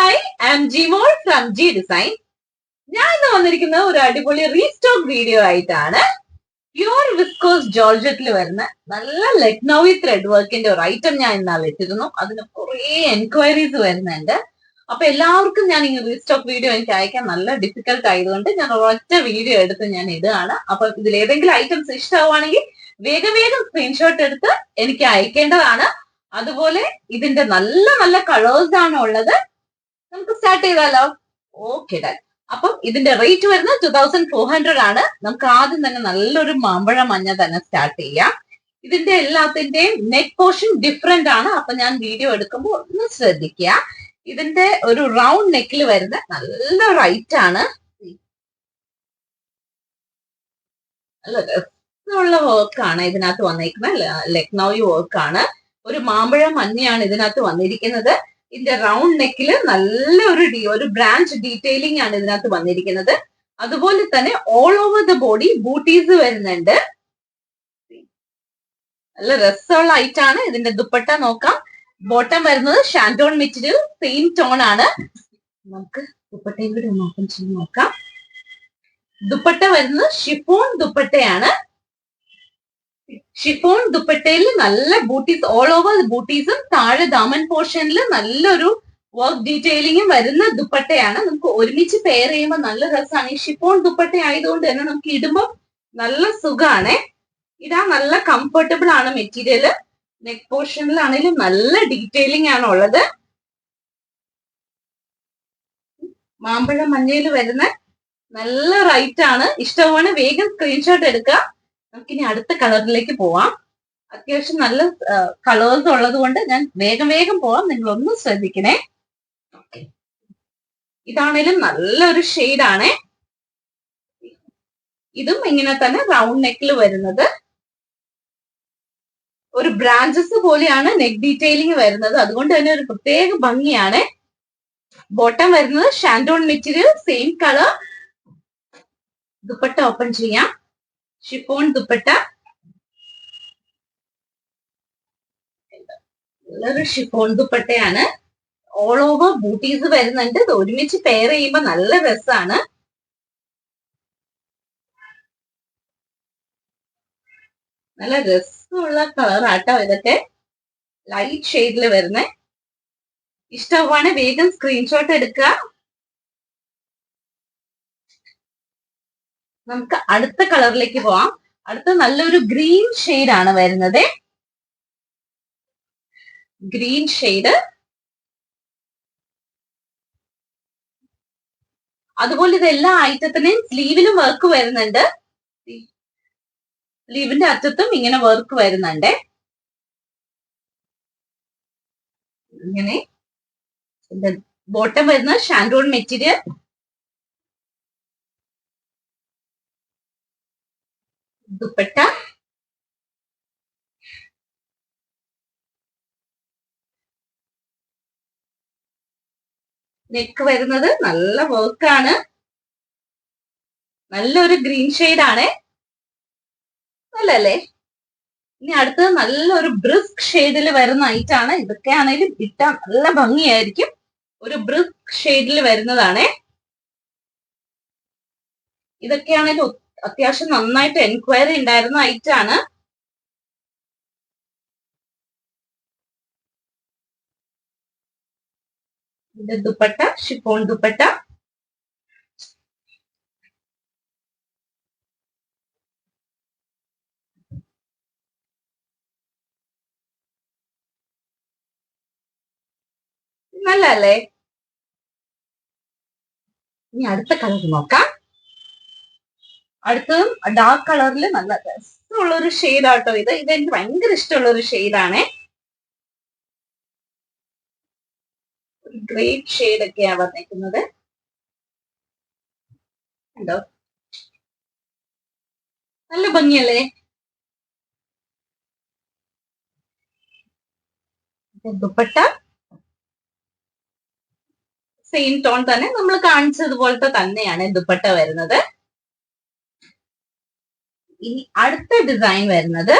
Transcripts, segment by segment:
Hi, I am Jimol from G design. ഞാൻ ഇന്ന് വന്നിരിക്കുന്ന ഒരു അടിപൊളി റീസ്റ്റോക്ക് വീഡിയോ ആയിട്ടാണ്. പ്യൂർ വിസ്കോസ് ജോർജറ്റിൽ വരുന്ന നല്ല ലക്നൌവി ത്രെഡ് വർക്കിന്റെ ഒരു ഐറ്റം ഞാൻ ഇന്നാൾ ഇട്ടിരുന്നു. അതിന് കുറെ എൻക്വയറീസ് വരുന്നുണ്ട്. അപ്പൊ എല്ലാവർക്കും ഞാൻ ഈ റീസ്റ്റോക്ക് വീഡിയോ എനിക്ക് അയക്കാൻ നല്ല ഡിഫിക്കൽട്ട് ആയതുകൊണ്ട് ഞാൻ ഒരൊറ്റ വീഡിയോ എടുത്ത് ഞാൻ ഇടുകയാണ്. അപ്പൊ ഇതിൽ ഏതെങ്കിലും ഐറ്റംസ് ഇഷ്ടമാവുകയാണെങ്കിൽ വേഗം വേഗം സ്ക്രീൻഷോട്ട് എടുത്ത് എനിക്ക് അയക്കേണ്ടതാണ്. അതുപോലെ ഇതിന്റെ നല്ല നല്ല കളേഴ്സ് ആണ് ഉള്ളത്. നമുക്ക് സ്റ്റാർട്ട് ചെയ്താലോ? Okay done. അപ്പം ഇതിന്റെ റേറ്റ് വരുന്നത് 2400 ആണ്. നമുക്ക് ആദ്യം തന്നെ നല്ലൊരു മാമ്പഴ മഞ്ഞ തന്നെ സ്റ്റാർട്ട് ചെയ്യാം. ഇതിന്റെ എല്ലാത്തിന്റെയും നെക്ക് പോർഷൻ ഡിഫറെന്റ് ആണ്. അപ്പൊ ഞാൻ വീഡിയോ എടുക്കുമ്പോൾ ഒന്ന് ശ്രദ്ധിക്കുക. ഇതിന്റെ ഒരു റൗണ്ട് നെക്കിൽ വരുന്ന നല്ല റൈറ്റ് ആണ്. നല്ല രസമുള്ള വർക്കാണ് ഇതിനകത്ത് വന്നിരിക്കുന്നത്. ലക്നൌവി വർക്കാണ്. ഒരു മാമ്പഴ മഞ്ഞയാണ് ഇതിനകത്ത് വന്നിരിക്കുന്നത്. ഇതിന്റെ റൗണ്ട് നെക്കില് ഒരു ബ്രാഞ്ച് ഡീറ്റെയിലിംഗ് ആണ് ഇതിനകത്ത് വന്നിരിക്കുന്നത്. അതുപോലെ തന്നെ all over the body booties വരുന്നുണ്ട്. നല്ല രസമുള്ള ഐറ്റാണ്. ഇതിന്റെ ദുപ്പട്ട നോക്കാം. ബോട്ടം വരുന്നത് ഷാൻറ്റോൺ മെറ്റീരിയൽ, സെയിം ടോൺ ആണ്. നമുക്ക് ദുപ്പട്ടയും കൂടി ഒന്ന് ഓപ്പൺ ചെയ്ത് നോക്കാം. ദുപ്പട്ട വരുന്നത് ഷിഫോൺ ദുപ്പട്ടയാണ്. ഷിഫോൺ ദുപ്പട്ടയിൽ നല്ല ബൂട്ടീസ്, ഓൾ ഓവർ ബൂട്ടീസും താഴെ ദാമൻ പോർഷനിൽ നല്ലൊരു വർക്ക് ഡീറ്റെയിലിംഗും വരുന്ന ദുപ്പട്ടയാണ്. നമുക്ക് ഒരുമിച്ച് പെയർ ചെയ്യുമ്പോൾ നല്ല രസമാണ്. ഈ ഷിഫോൺ ദുപ്പട്ട ആയതുകൊണ്ട് തന്നെ നമുക്ക് ഇടുമ്പോൾ നല്ല സുഖമാണ്. ഇടാൻ നല്ല കംഫർട്ടബിൾ ആണ് മെറ്റീരിയൽ. നെക്ക് പോർഷനിലാണെങ്കിലും നല്ല ഡീറ്റെയിലിംഗ് ആണ് ഉള്ളത്. മാമ്പഴ മഞ്ഞയിൽ വരുന്ന നല്ല റൈറ്റ് ആണ്. ഇഷ്ടമാണ് വേഗം സ്ക്രീൻഷോട്ട് എടുക്കുക. നമുക്കിനി അടുത്ത കളറിലേക്ക് പോവാം. അത്യാവശ്യം നല്ല കളേഴ്സ് ഉള്ളത് കൊണ്ട് ഞാൻ വേഗം വേഗം പോവാം. നിങ്ങൾ ഒന്ന് ശ്രദ്ധിക്കണേ. ഇതാണേലും നല്ലൊരു ഷെയ്ഡാണ്. ഇതും ഇങ്ങനെ തന്നെ റൗണ്ട് നെക്കിൽ വരുന്നത്. ഒരു ബ്രാഞ്ചസ് പോലെയാണ് നെക്ക് ഡീറ്റെയിലിംഗ് വരുന്നത്. അതുകൊണ്ട് തന്നെ ഒരു പ്രത്യേക ഭംഗിയാണ്. ബോട്ടം വരുന്നത് ഷാൻറ്റോൺ material, same colour. Dupatta open ചെയ്യാം. ഷിഫോൺ ദുപ്പട്ട, നല്ലൊരു ഷിഫോൺ ദുപ്പട്ടയാണ്. ഓൾ ഓവർ ബൂട്ടീസ് വരുന്നുണ്ട്. ഇത് ഒരുമിച്ച് പെയർ ചെയ്യുമ്പോൾ നല്ല രസമാണ്. നല്ല രസമുള്ള കളർ ആട്ടോ ഇതൊക്കെ. ലൈറ്റ് ഷെയ്ഡിൽ വരുന്ന. ഇഷ്ടമാണ് വേഗം സ്ക്രീൻഷോട്ട് എടുക്കുക. നമുക്ക് അടുത്ത കളറിലേക്ക് പോവാം. അടുത്ത നല്ലൊരു ഗ്രീൻ ഷെയ്ഡ് ആണ് വരുന്നത്. Green shade. അതുപോലെ ഇത് എല്ലാ ഐറ്റത്തിനെയും സ്ലീവിലും വർക്ക് വരുന്നുണ്ട്. സ്ലീവിന്റെ അറ്റത്തും ഇങ്ങനെ വർക്ക് വരുന്നുണ്ട്. ഇങ്ങനെ ബോട്ടം വരുന്ന ഷാൻറ്റോൺ മെറ്റീരിയൽ. ദുപ്പട്ട, നെക്ക് വരുന്നത് നല്ല വർക്കാണ്. നല്ലൊരു ഗ്രീൻ ഷെയ്ഡാണ്. നല്ലല്ലേ? ഇനി അടുത്തത് നല്ലൊരു ബ്രിസ്ക് ഷെയ്ഡിൽ വരുന്ന ഐറ്റാണ്. ഇതൊക്കെ ആണെങ്കിലും ഇട്ടാൻ നല്ല ഭംഗിയായിരിക്കും. ഒരു ബ്രിസ്ക് ഷെയ്ഡിൽ വരുന്നതാണ്. ഇതൊക്കെയാണെങ്കിലും അത്യാവശ്യം നന്നായിട്ട് എൻക്വയറി ഉണ്ടായിരുന്ന ഐറ്റാണ്. ഇതിന്റെ ദുപ്പട്ട ഷിഫോൺ ദുപ്പട്ട. നല്ലല്ലേ? ഇനി അടുത്ത കളർ നോക്കാം. അടുത്തതും ഡാർക്ക് കളറിൽ നല്ല രസമുള്ള ഒരു ഷെയ്ഡ് ആട്ടോ ഇത്. ഇതെനിക്ക് ഭയങ്കര ഇഷ്ടമുള്ള ഒരു ഷെയ്ഡാണ്. ഒരു ഗ്രേറ്റ് ഷെയ്ഡ് ഒക്കെയാണ് വന്നിരിക്കുന്നത്. കണ്ടോ? നല്ല ഭംഗിയല്ലേ? ദുപ്പട്ട സെയിം ടോൺ തന്നെ, നമ്മൾ കാണിച്ചതുപോലത്തെ തന്നെയാണ് ദുപ്പട്ട വരുന്നത്. ഇനി അടുത്ത ഡിസൈൻ വരുന്നത്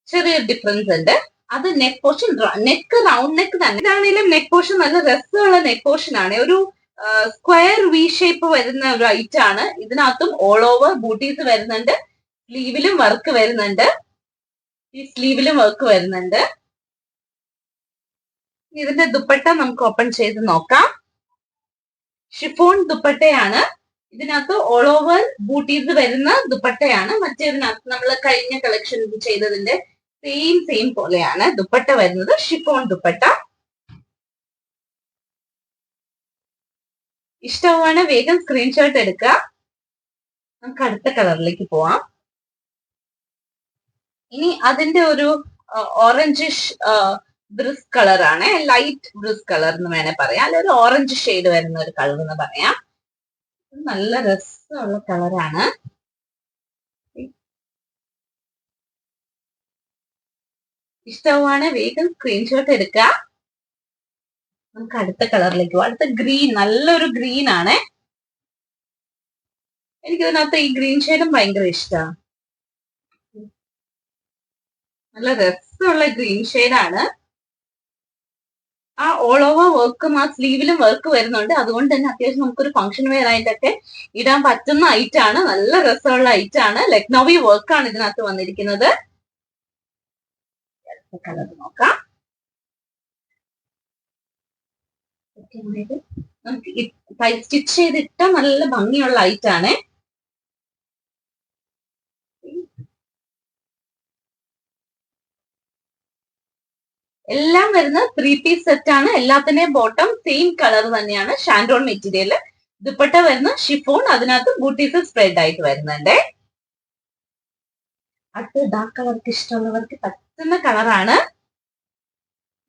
ചെറിയൊരു ഡിഫറൻസ് ഉണ്ട്. അത് neck portion, neck round neck തന്നെ. ഇതാണെങ്കിലും നെക്ക് പോർഷൻ നല്ല രസമുള്ള നെക്ക് പോർഷൻ ആണ്. ഒരു സ്ക്വയർ വി ഷേപ്പ് വരുന്ന ഒരു ഐറ്റം ആണ്. ഇതിനകത്തും ഓൾ ഓവർ ബൂട്ടീസ് വരുന്നുണ്ട്, സ്ലീവിലും വർക്ക് വരുന്നുണ്ട്. ഈ സ്ലീവിലും വർക്ക് വരുന്നുണ്ട്. ഇതിന്റെ ദുപ്പട്ട നമുക്ക് ഓപ്പൺ ചെയ്ത് നോക്കാം. ഷിഫോൺ ദുപ്പട്ടയാണ്. ഇതിനകത്ത് ഓൾ ഓവർ ബൂട്ടീസ് വരുന്ന ദുപ്പട്ടയാണ്. മറ്റേതിനകത്ത് നമ്മൾ കഴിഞ്ഞ കളക്ഷൻ ചെയ്തതിന്റെ സെയിം പോലെയാണ് ദുപ്പട്ട വരുന്നത്. ഷിഫോൺ ദുപ്പട്ട. ഇഷ്ടമാണ് വേഗം സ്ക്രീൻഷോട്ട് എടുക്കുക. നമുക്ക് അടുത്ത കളറിലേക്ക് പോവാം. ഇനി അതിന്റെ ഒരു ഓറഞ്ചിഷ് ബ്രിസ്ക് കളറാണ്, ലൈറ്റ് ബ്രിസ്ക് കളർ എന്ന് വേണേ പറയാം, അല്ല ഒരു ഓറഞ്ച് ഷെയ്ഡ് വരുന്ന ഒരു കളർ എന്ന് പറയാം. നല്ല രസമുള്ള കളറാണ്. ഇഷ്ടമാണ് വേഗം സ്ക്രീൻഷോട്ട് എടുക്കുക. നമുക്ക് അടുത്ത കളറിലേക്ക് പോവാം. അടുത്ത ഗ്രീൻ, നല്ലൊരു ഗ്രീൻ ആണ്. എനിക്കിതിനകത്ത് ഈ ഗ്രീൻ ഷെയ്ഡും ഭയങ്കര ഇഷ്ടമാണ്. നല്ല രസമുള്ള ഗ്രീൻ ഷെയ്ഡാണ്. ആ ഓൾ ഓവർ വർക്കും ആ സ്ലീവിലും വർക്ക് വരുന്നുണ്ട്. അതുകൊണ്ട് തന്നെ അത്യാവശ്യം നമുക്കൊരു ഫംഗ്ഷൻ വെയർ ആയിട്ടൊക്കെ ഇടാൻ പറ്റുന്ന ഐറ്റം ആണ്. നല്ല രസമുള്ള ഐറ്റം ആണ്. ലക്നൗവി വർക്കാണ് ഇതിനകത്ത് വന്നിരിക്കുന്നത്. കളർ നോക്കാം. നമുക്ക് സ്റ്റിച്ച് ചെയ്തിട്ട നല്ല ഭംഗിയുള്ള ഐറ്റം ആണ്. എല്ലാം വരുന്ന 3 പീസ് സെറ്റ് ആണ്. എല്ലാത്തിന്റെയും ബോട്ടം സെയിം കളർ തന്നെയാണ്, ഷാൻഡോൺ മെറ്റീരിയൽ. ദുപ്പട്ട വരുന്ന ഷിഫോൺ, അതിനകത്ത് ബൂട്ടീസ് സ്പ്രെഡ് ആയിട്ട് വരുന്നുണ്ട്. അടുത്ത ഡാർക്ക് കളർക്ക് ഇഷ്ടമുള്ളവർക്ക് പറ്റുന്ന കളറാണ്.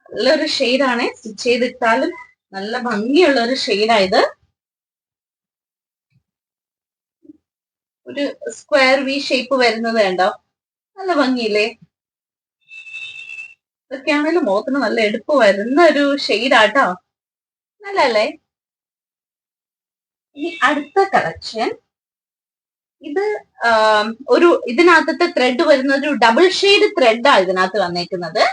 നല്ലൊരു ഷെയ്ഡാണ്. സ്റ്റിച്ച് ചെയ്തിട്ടാലും നല്ല ഭംഗിയുള്ള ഒരു ഷെയ്ഡായത്. ഒരു സ്ക്വയർ വി ഷേപ്പ് വരുന്നത് കണ്ടോ, നല്ല ഭംഗിയില്ലേ? ഇതൊക്കെയാണെങ്കിലും മുഖത്തിന് നല്ല എടുപ്പ് വരുന്ന ഒരു ഷെയ്ഡാട്ടോ. നല്ലല്ലേ? ഇനി അടുത്ത കളക്ഷൻ, ഇത് ഒരു ഇതിനകത്തത്തെ ത്രെഡ് വരുന്ന ഒരു ഡബിൾ ഷെയ്ഡ് ത്രെഡാ ഇതിനകത്ത് വന്നേക്കുന്നത്.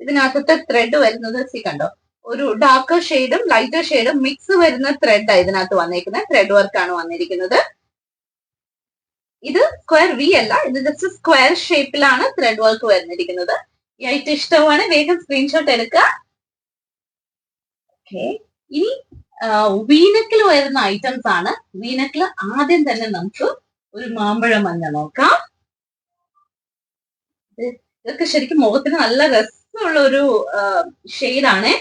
ഇതിനകത്തത്തെ ത്രെഡ് വരുന്നത് കണ്ടോ, ഒരു ഡാർക്കർ ഷെയ്ഡും ലൈറ്റർ ഷെയ്ഡും മിക്സ് വരുന്ന ത്രെഡാ ഇതിനകത്ത് വന്നേക്കുന്നത്. ത്രെഡ് വർക്കാണ് വന്നിരിക്കുന്നത്. ഇത് സ്ക്വയർ വി അല്ല, ഇത് ജസ്റ്റ് സ്ക്വയർ ഷേപ്പിലാണ് ത്രെഡ് വർക്ക് വരുന്നിരിക്കുന്നത്. ഈ ഐറ്റം ഇഷ്ടമാണ് വേഗം സ്ക്രീൻഷോട്ട് എടുക്കുക. ഓക്കെ, ഇനി വീനക്കിൽ വരുന്ന ഐറ്റംസ് ആണ്. വീനക്കിൽ ആദ്യം തന്നെ നമുക്ക് ഒരു മാമ്പഴ മഞ്ഞ നോക്കാം. ഇതൊക്കെ ശരിക്കും മുഖത്തിന് നല്ല രസമുള്ള ഒരു ഷെയ്ഡാണ്.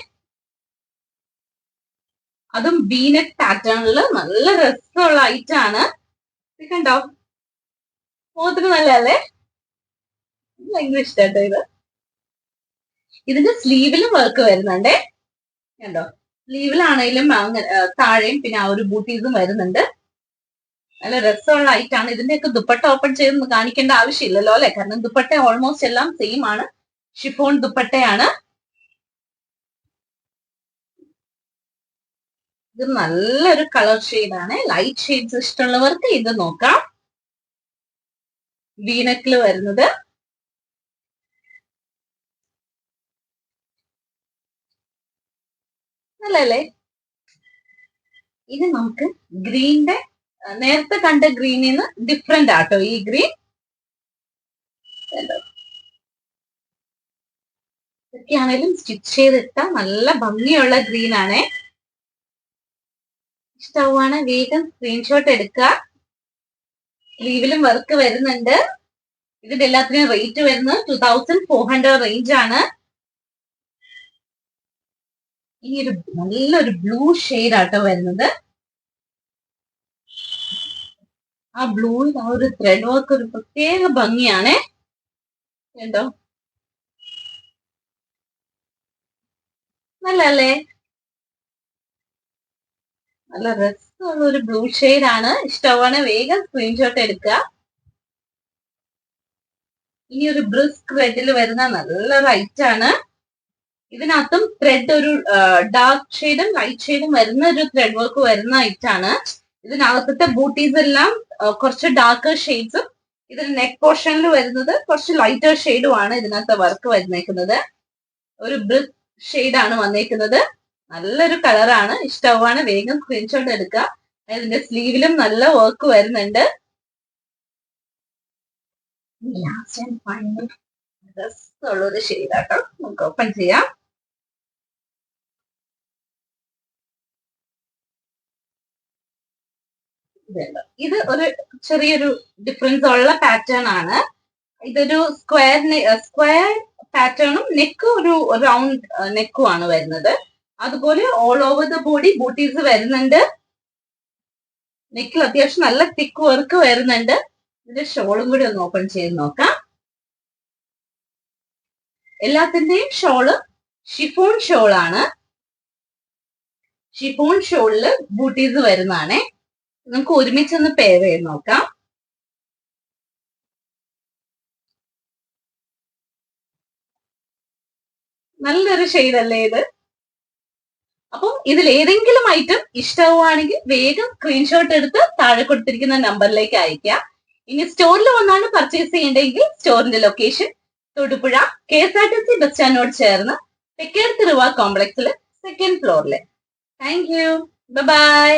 അതും വീനക്ക് പാറ്റേണിൽ നല്ല രസമുള്ള ഐറ്റം ആണ്. കണ്ടോ, മുഖത്തിന് നല്ലല്ലേ? ഭയങ്കര ഇഷ്ടാട്ടോ ഇത്. ഇതിന്റെ സ്ലീവിലും വർക്ക് വരുന്നുണ്ടേ. കണ്ടോ, സ്ലീവിലാണെങ്കിലും താഴെയും പിന്നെ ആ ഒരു ബൂട്ടീസും വരുന്നുണ്ട്. നല്ല രസമുള്ള ഐറ്റാണ്. ഇതിന്റെയൊക്കെ ദുപ്പട്ട ഓപ്പൺ ചെയ്ത് കാണിക്കേണ്ട ആവശ്യമില്ലല്ലോ അല്ലെ, കാരണം ദുപ്പട്ട ഓൾമോസ്റ്റ് എല്ലാം സെയിം ആണ്. ഷിഫോൺ ദുപ്പട്ടയാണ്. ഇത് നല്ലൊരു കളർ ഷെയ്ഡാണ്. ലൈറ്റ് ഷെയ്ഡ്സ് ഇഷ്ടമുള്ളവർക്ക് ഇത് നോക്കാം. വീനക്കിൽ വരുന്നത് നല്ലല്ലേ? ഇനി നമുക്ക് ഗ്രീനിന്റെ, നേരത്തെ കണ്ട ഗ്രീനിൽ നിന്ന് ഡിഫറെന്റ് ആട്ടോ ഈ ഗ്രീൻ. ഇതൊക്കെയാണേലും സ്റ്റിച്ച് ചെയ്തിട്ട നല്ല ഭംഗിയുള്ള ഗ്രീൻ ആണ്. ഇഷ്ടമാണ് വേഗം സ്ക്രീൻഷോട്ട് എടുക്കുക. സ്ലീവിലും വർക്ക് വരുന്നുണ്ട്. ഇതിന്റെ എല്ലാത്തിനും റേറ്റ് വരുന്നത് 2400 റേഞ്ച് ആണ്. ഈ ഒരു നല്ലൊരു ബ്ലൂ ഷെയ്ഡ് ആട്ടോ വരുന്നത്. ആ ബ്ലൂയിൽ ആ ഒരു ത്രെഡ് വർക്ക് ഒരു പ്രത്യേക ഭംഗിയാണ്. കണ്ടോ, നല്ലല്ലേ? നല്ല രസമുള്ള ഒരു ബ്ലൂ ഷെയ്ഡ് ആണ്. ഇഷ്ടമാണ് വേഗം സ്ക്രീൻഷോട്ട് എടുക്കുക. ഇനി ഒരു ബ്രിസ്ക് റെഡിൽ വരുന്ന നല്ലൊരു ഐറ്റം ആണ്. ഇതിനകത്തും ത്രെഡ് ഒരു ഡാർക്ക് ഷെയ്ഡും ലൈറ്റ് ഷെയ്ഡും വരുന്ന ഒരു ത്രെഡ് വർക്ക് വരുന്ന ഐറ്റം ആണ്. ഇതിനകത്തെ ബൂട്ടീസ് എല്ലാം കുറച്ച് ഡാർക്കർ ഷെയ്ഡ്സും ഇതിൽ നെക്ക് പോർഷനിൽ വരുന്നത് കുറച്ച് ലൈറ്റർ ഷെയ്ഡുമാണ് ഇതിനകത്ത് വർക്ക് വന്നേക്കുന്നത്. ഒരു ബ്രിക്ക് ഷെയ്ഡാണ് വന്നേക്കുന്നത്. നല്ലൊരു കളറാണ്. ഇഷ്ടമാണ്, വേഗം സ്ക്രീൻഷോട്ട് എടുക്കുക. ഇതിന്റെ സ്ലീവിലും നല്ല വർക്ക് വരുന്നുണ്ട്. ലാസ്റ്റ് ആൻഡ് ഫൈനൽ ഉള്ളൊരു ഷെയ്ഡാട്ടോ. നമുക്ക് ഓപ്പൺ ചെയ്യാം. ഇത് ഒരു ചെറിയൊരു ഡിഫറൻസ് ഉള്ള പാറ്റേൺ ആണ്. ഇതൊരു സ്ക്വയർ പാറ്റേണും നെക്ക് ഒരു റൗണ്ട് നെക്കും ആണ് വരുന്നത്. അതുപോലെ all over the body booties വരുന്നുണ്ട്. നെക്കിൽ അത്യാവശ്യം നല്ല തിക്ക് വർക്ക് വരുന്നുണ്ട്. ഇതിന്റെ ഷോളും കൂടി ഒന്ന് ഓപ്പൺ ചെയ്ത് നോക്കാം. എല്ലാത്തിന്റെയും ഷോള് ഷിഫോൺ ഷോളാണ്. ഷിഫോൺ ഷോളില് ബൂട്ടീസ് വരുന്നതാണേ. നമുക്ക് ഒരുമിച്ചൊന്ന് പെയർ ചെയ്ത് നോക്കാം. നല്ലൊരു ഷെയ്ഡ് അല്ലേ ഇത്? അപ്പം ഇതിൽ ഏതെങ്കിലും ഐറ്റം ഇഷ്ടമാവുകയാണെങ്കിൽ വേഗം സ്ക്രീൻഷോട്ട് എടുത്ത് താഴെ കൊടുത്തിരിക്കുന്ന നമ്പറിലേക്ക് അയക്കാം. ഇനി സ്റ്റോറിൽ വന്നാണ് പർച്ചേസ് ചെയ്യേണ്ടെങ്കിൽ സ്റ്റോറിന്റെ ലൊക്കേഷൻ തൊടുപുഴ KSRTC ബസ് സ്റ്റാൻഡിനോട് ചേർന്ന് തെക്കേടത്ത് റിവ കോംപ്ലക്സിൽ 2nd ഫ്ലോറില്. Thank you. ബൈ.